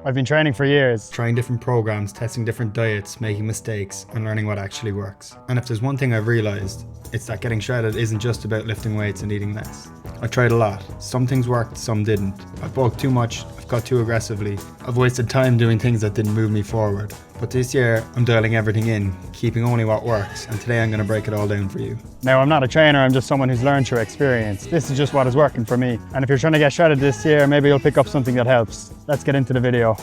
I've been training for years. Trying different programs, testing different diets, making mistakes, and learning what actually works. And if there's one thing I've realized, it's that getting shredded isn't just about lifting weights and eating less. I've tried a lot. Some things worked, some didn't. I've bulked too much, I've got too aggressively. I've wasted time doing things that didn't move me forward. But this year, I'm dialing everything in, keeping only what works, and today I'm going to break it all down for you. Now, I'm not a trainer, I'm just someone who's learned through experience. This is just what is working for me. And if you're trying to get shredded this year, maybe you'll pick up something that helps. Let's get into the video.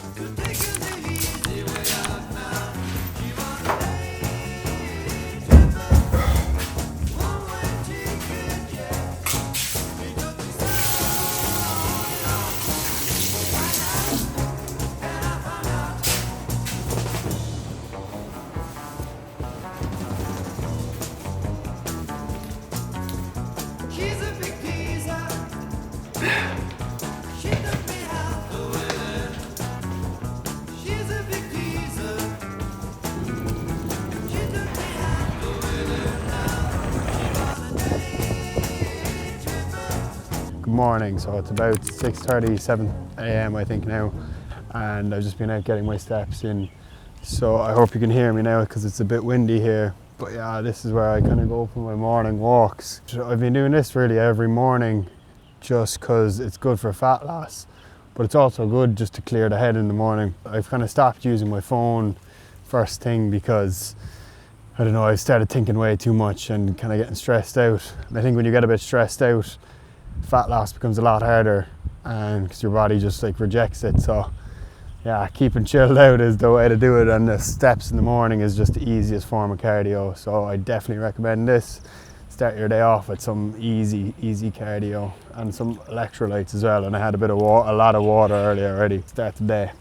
Good morning, so it's about 6:30, 7 a.m. I think now, and I've just been out getting my steps in, so I hope you can hear me now because it's a bit windy here. But yeah, this is where I kind of go for my morning walks. I've been doing this really every morning just because it's good for fat loss, but it's also good just to clear the head in the morning. I've kind of stopped using my phone first thing because I don't know, I've started thinking way too much and kind of getting stressed out. And I think when you get a bit stressed out, fat loss becomes a lot harder, and because your body just like rejects it. So yeah, keeping chilled out is the way to do it, and the steps in the morning is just the easiest form of cardio. So I definitely recommend this. Start your day off with some easy cardio and some electrolytes as well. And I had a lot of water earlier already. Start the day.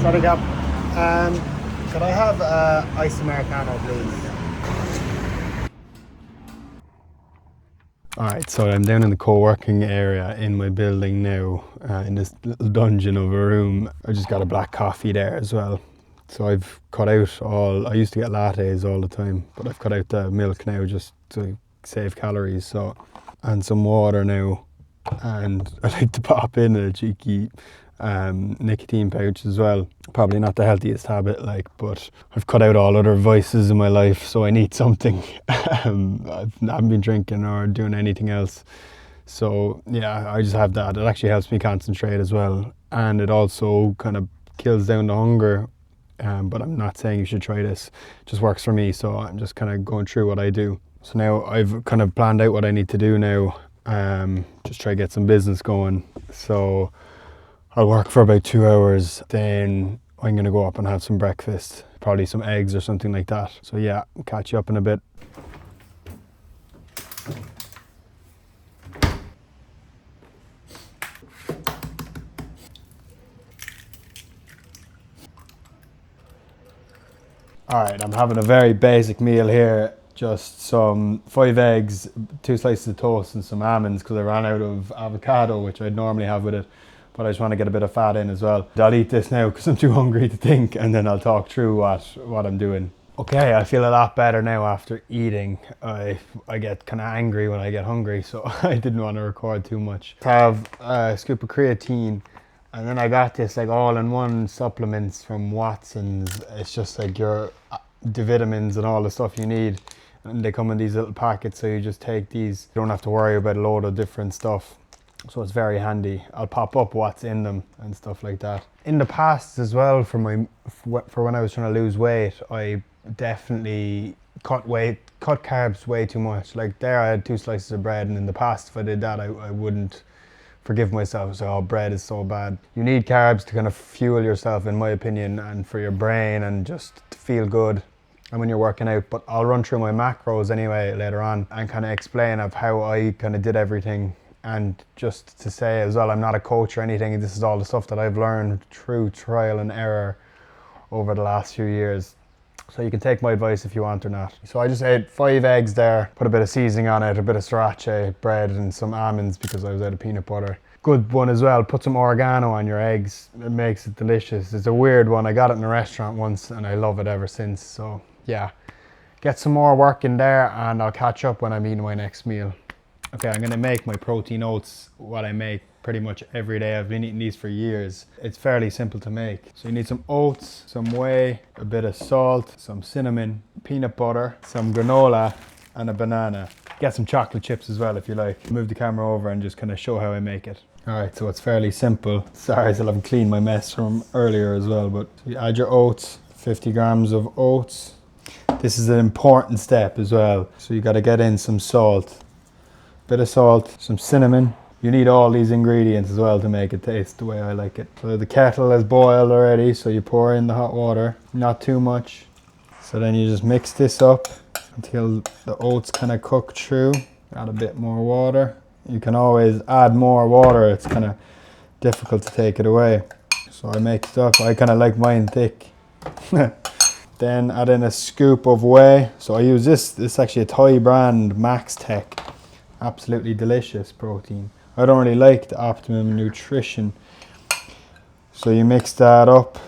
Sorry, Gab. Could I have ice Americano, please? Alright, so I'm down in the co-working area in my building now, in this little dungeon of a room. I just got a black coffee there as well. So I've cut out I used to get lattes all the time, but I've cut out the milk now just to save calories. So, and some water now, and I like to pop in a cheeky nicotine pouch as well. Probably not the healthiest habit, but I've cut out all other vices in my life, so I need something. I haven't been drinking or doing anything else, so yeah, I just have that. It actually helps me concentrate as well, and it also kind of kills down the hunger. But I'm not saying you should try this, it just works for me, so I'm just kind of going through what I do. So now I've kind of planned out what I need to do now, just try to get some business going. So I'll work for about 2 hours, then I'm gonna go up and have some breakfast, probably some eggs or something like that. So yeah, catch you up in a bit. All right, I'm having a very basic meal here. Just some 5 eggs, 2 slices of toast and some almonds because I ran out of avocado, which I'd normally have with it. But I just want to get a bit of fat in as well. I'll eat this now because I'm too hungry to think, and then I'll talk through what I'm doing. Okay, I feel a lot better now after eating. I get kind of angry when I get hungry, so I didn't want to record too much. Have a scoop of creatine, and then I got this all-in-one supplements from Watson's. It's just your the vitamins and all the stuff you need, and they come in these little packets, so you just take these. You don't have to worry about a load of different stuff. So it's very handy. I'll pop up what's in them and stuff like that. In the past as well, for when I was trying to lose weight, I definitely cut carbs way too much. Like there I had 2 slices of bread, and in the past if I did that, I wouldn't forgive myself. So, oh, bread is so bad. You need carbs to kind of fuel yourself, in my opinion, and for your brain and just to feel good and when you're working out. But I'll run through my macros anyway later on and kind of explain of how I kind of did everything. And just to say as well, I'm not a coach or anything. This is all the stuff that I've learned through trial and error over the last few years. So you can take my advice if you want or not. So I just ate 5 eggs there, put a bit of seasoning on it, a bit of sriracha bread and some almonds because I was out of peanut butter. Good one as well, put some oregano on your eggs. It makes it delicious. It's a weird one. I got it in a restaurant once and I love it ever since. So yeah, get some more work in there and I'll catch up when I'm eating my next meal. Okay, I'm gonna make my protein oats, what I make pretty much every day. I've been eating these for years. It's fairly simple to make. So you need some oats, some whey, a bit of salt, some cinnamon, peanut butter, some granola, and a banana. Get some chocolate chips as well if you like. Move the camera over and just kind of show how I make it. All right, so it's fairly simple. Sorry, I still haven't cleaned my mess from earlier as well, but you add your oats, 50 grams of oats. This is an important step as well. So you gotta get in some salt, bit of salt, some cinnamon. You need all these ingredients as well to make it taste the way I like it. So the kettle is boiled already, so you pour in the hot water, not too much. So then you just mix this up until the oats kind of cook through. Add a bit more water. You can always add more water, it's kind of difficult to take it away. So I mix it up, I kind of like mine thick. Then add in a scoop of whey. So I use this is actually a Thai brand, Max Tech. Absolutely delicious protein. I don't really like the Optimum Nutrition. So you mix that up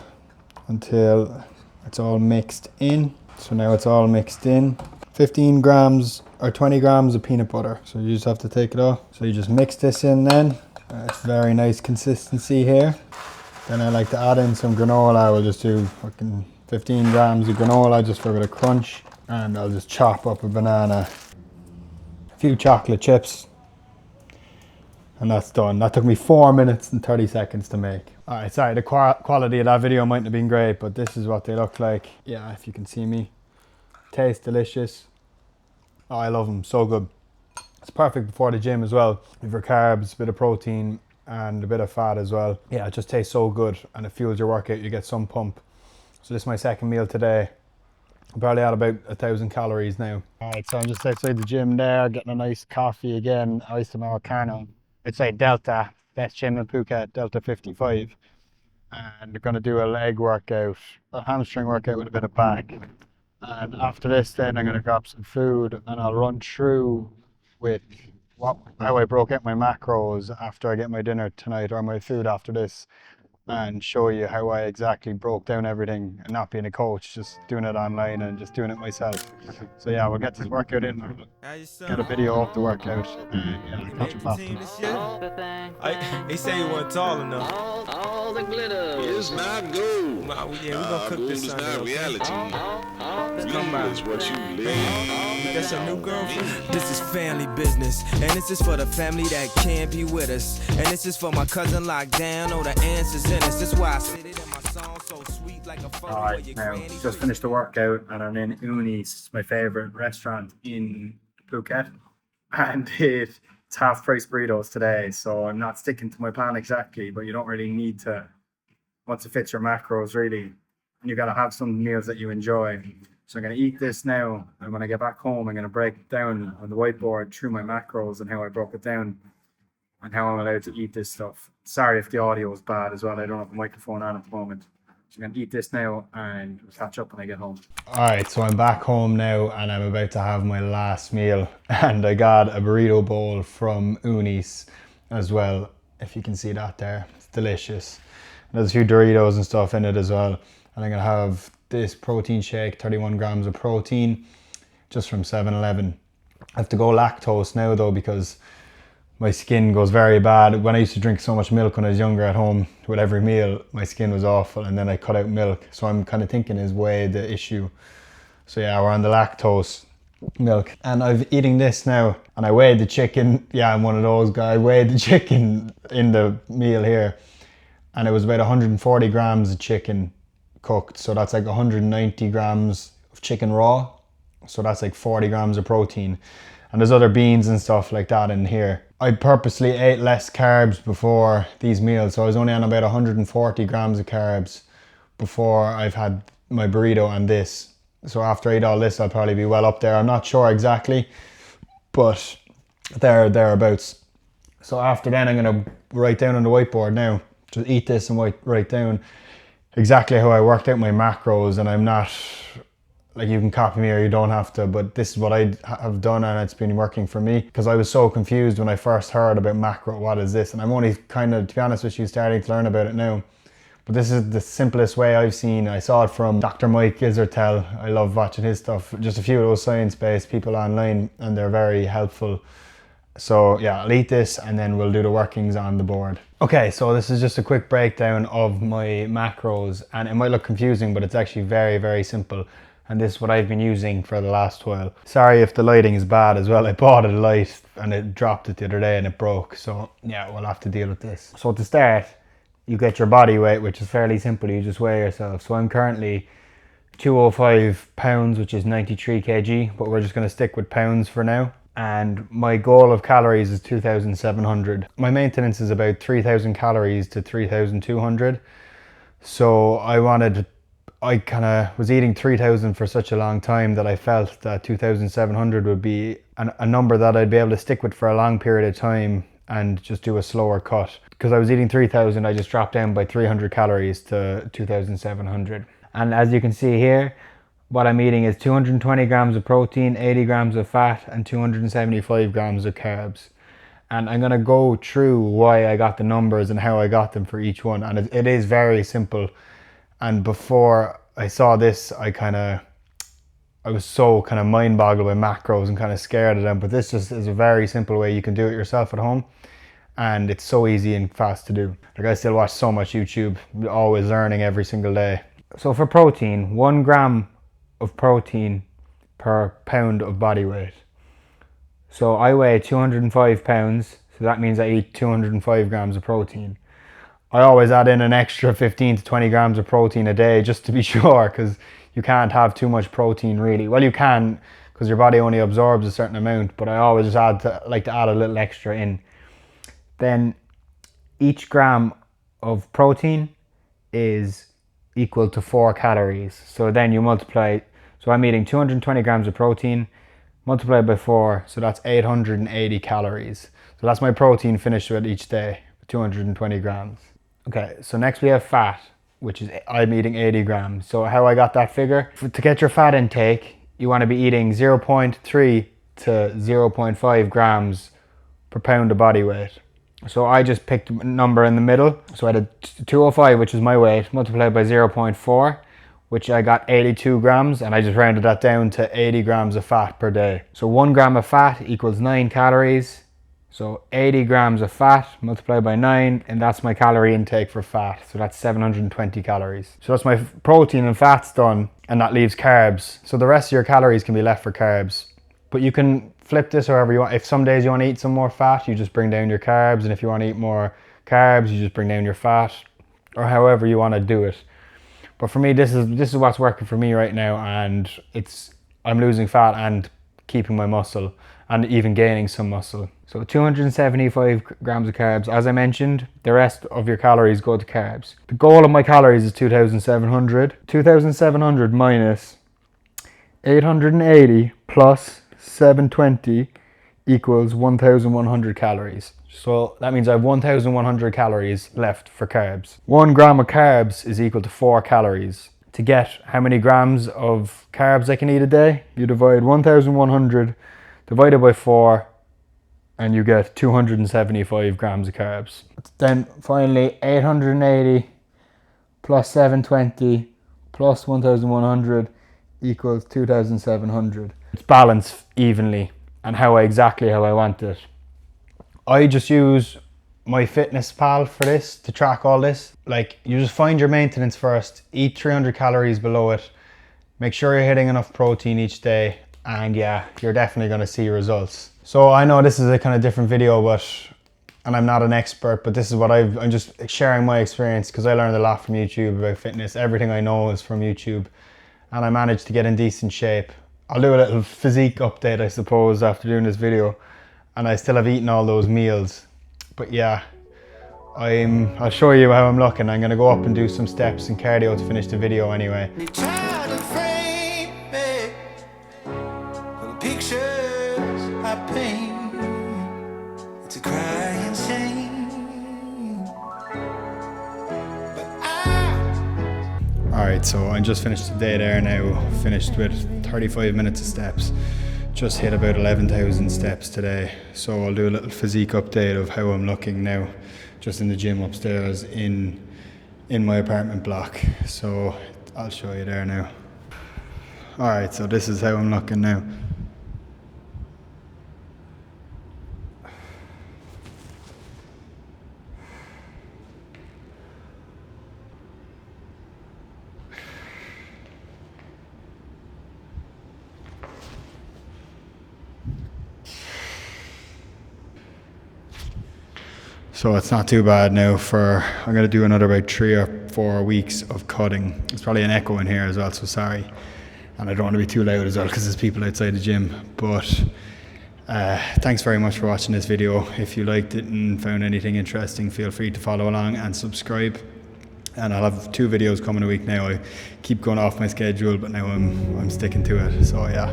until it's all mixed in. So now it's all mixed in. 15 grams or 20 grams of peanut butter. So you just have to take it off. So you just mix this in then. It's very nice consistency here. Then I like to add in some granola. I will just do fucking 15 grams of granola just for a bit of crunch. And I'll just chop up a banana. A few chocolate chips. And that's done. That took me 4 minutes and 30 seconds to make. Alright, sorry, the quality of that video mightn't have been great, but this is what they look like. Yeah, if you can see me. Tastes delicious. Oh, I love them, so good. It's perfect before the gym as well. With your carbs, a bit of protein, and a bit of fat as well. Yeah, it just tastes so good, and it fuels your workout. You get some pump. So this is my second meal today. I'm probably at about 1,000 calories now. Alright, so I'm just outside the gym there, getting a nice coffee again, iced Americano. It's a Delta, best gym in Phuket, Delta 55. And we're going to do a leg workout, a hamstring workout with a bit of back. And after this, then I'm going to grab some food and I'll run through with how I broke out my macros after I get my dinner tonight, or my food after this, and show you how I exactly broke down everything, and not being a coach, just doing it online and just doing it myself. So yeah, we'll get this workout in, get a video of the workout, yeah, catch up after. They say you weren't tall enough. All the glitter It's not gold. Yeah, we gonna cook this is Sunday. not reality. Come by. Is what you live. That's a new girlfriend. This is family business, and this is for the family that can't be with us. And this is for my cousin locked down, oh the answers in us. That's why I said it in my song, so sweet like a photo of Alright, your now granny. just finished the workout and I'm in Uni's, my favourite restaurant in Phuket. And it's half price burritos today, so I'm not sticking to my plan exactly, but you don't really need to, once it fits your macros really. And you gotta have some meals that you enjoy. So I'm gonna eat this now, and when I get back home, I'm gonna break it down on the whiteboard through my macros and how I broke it down and how I'm allowed to eat this stuff. Sorry if the audio is bad as well. I don't have a microphone on at the moment. So I'm gonna eat this now and we'll catch up when I get home. All right, so I'm back home now and I'm about to have my last meal. And I got a burrito bowl from Uni's as well. If you can see that there, it's delicious. There's a few Doritos and stuff in it as well. And I'm gonna have this protein shake, 31 grams of protein, just from 7-Eleven. I have to go lactose now though, because my skin goes very bad. When I used to drink so much milk when I was younger at home, with every meal, my skin was awful, and then I cut out milk. So I'm kind of thinking is whey the issue. So yeah, we're on the lactose milk. And I'm eating this now, and I weighed the chicken. Yeah, I'm one of those guys. I weighed the chicken in the meal here, and it was about 140 grams of chicken cooked. So that's like 190 grams of chicken raw. So that's like 40 grams of protein. And there's other beans and stuff like that in here. I purposely ate less carbs before these meals. So I was only on about 140 grams of carbs before I've had my burrito and this. So after I eat all this, I'll probably be well up there. I'm not sure exactly, but thereabouts. So after then, I'm gonna write down on the whiteboard now, just eat this and write down exactly how I worked out my macros. And I'm not, like, you can copy me or you don't have to, but this is what I have done and it's been working for me, because I was so confused when I first heard about macro, what is this? And I'm only kind of, to be honest with you, starting to learn about it now. But this is the simplest way I've seen. I saw it from Dr. Mike Isertel. I love watching his stuff. Just a few of those science-based people online, and they're very helpful. So yeah, I'll eat this and then we'll do the workings on the board. Okay, so this is just a quick breakdown of my macros, and it might look confusing, but it's actually very, very simple. And this is what I've been using for the last while. Sorry if the lighting is bad as well. I bought a light and it dropped it the other day and it broke. So yeah, we'll have to deal with this. So to start, you get your body weight, which is fairly simple. You just weigh yourself. So I'm currently 205 pounds, which is 93 kg, but we're just gonna stick with pounds for now. And my goal of calories is 2,700. My maintenance is about 3,000 calories to 3,200. So I kind of was eating 3,000 for such a long time that I felt that 2,700 would be a number that I'd be able to stick with for a long period of time and just do a slower cut. Because I was eating 3,000, I just dropped down by 300 calories to 2,700. And as you can see here, what I'm eating is 220 grams of protein, 80 grams of fat, and 275 grams of carbs. And I'm gonna go through why I got the numbers and how I got them for each one. And it is very simple. And before I saw this, I was so kind of mind boggled by macros and kind of scared of them. But this just is a very simple way you can do it yourself at home. And it's so easy and fast to do. Like, I still watch so much YouTube, always learning every single day. So for protein, 1 gram of protein per pound of body weight. So I weigh 205 pounds, so that means I eat 205 grams of protein. I always add in an extra 15 to 20 grams of protein a day just to be sure, because you can't have too much protein really. Well, you can, because your body only absorbs a certain amount, but I always just like to add a little extra in. Then each gram of protein is equal to 4 calories. So then you multiply, so I'm eating 220 grams of protein, multiplied by 4, so that's 880 calories. So that's my protein finished with each day, 220 grams. Okay, so next we have fat, which is, I'm eating 80 grams. So how I got that figure, to get your fat intake, you want to be eating 0.3 to 0.5 grams per pound of body weight. So I just picked a number in the middle. So I had 205, which is my weight, multiplied by 0.4, which I got 82 grams, and I just rounded that down to 80 grams of fat per day. So 1 gram of fat equals 9 calories. So 80 grams of fat multiplied by 9, and that's my calorie intake for fat. So that's 720 calories. So that's my protein and fats done, and that leaves carbs. So the rest of your calories can be left for carbs. But you can flip this however you want. If some days you want to eat some more fat, you just bring down your carbs. And if you want to eat more carbs, you just bring down your fat, or however you want to do it. But for me, this is what's working for me right now. And I'm losing fat and keeping my muscle and even gaining some muscle. So 275 grams of carbs. As I mentioned, the rest of your calories go to carbs. The goal of my calories is 2,700. 2,700 minus 880 plus 720 equals 1,100 calories. So that means I have 1,100 calories left for carbs. 1 gram of carbs is equal to 4 calories. To get how many grams of carbs I can eat a day, you divide 1,100 divided by 4, and you get 275 grams of carbs. Then finally 880 plus 720 plus 1,100 equals 2,700. It's balanced evenly and exactly how I want it. I just use MyFitnessPal for this, to track all this. Like, you just find your maintenance first, eat 300 calories below it, make sure you're hitting enough protein each day, and yeah, you're definitely going to see results. So I know this is a kind of different video, and I'm not an expert, but this is what I'm just sharing my experience, because I learned a lot from YouTube about fitness. Everything I know is from YouTube, and I managed to get in decent shape. I'll do a little physique update, I suppose, after doing this video, and I still have eaten all those meals. But yeah, I'll show you how I'm looking. I'm gonna go up and do some steps and cardio to finish the video anyway. Try to frame me for the pictures I paint. It's a crying shame. But Alright, so I just finished the day there now. Finished with 35 minutes of steps. Just hit about 11,000 steps today. So I'll do a little physique update of how I'm looking now. Just in the gym upstairs in in my apartment block. So I'll show you there now. All right, so this is how I'm looking now. So it's not too bad now for, I'm gonna do another about 3 or 4 weeks of cutting. There's probably an echo in here as well, so sorry. And I don't want to be too loud as well because there's people outside the gym. But thanks very much for watching this video. If you liked it and found anything interesting, feel free to follow along and subscribe. And I'll have 2 videos coming a week now. I keep going off my schedule, but now I'm sticking to it. So yeah,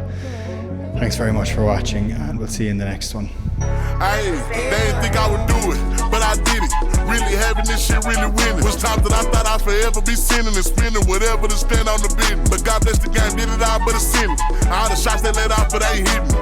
thanks very much for watching, and we'll see you in the next one. Hey, they didn't think I would do it, but I did it. Really having this shit, really winning. Was times that I thought I'd forever be sinning and spending whatever to stand on the business. But God bless the game, did it all but a sin. All the shots they let off, but they ain't hit me.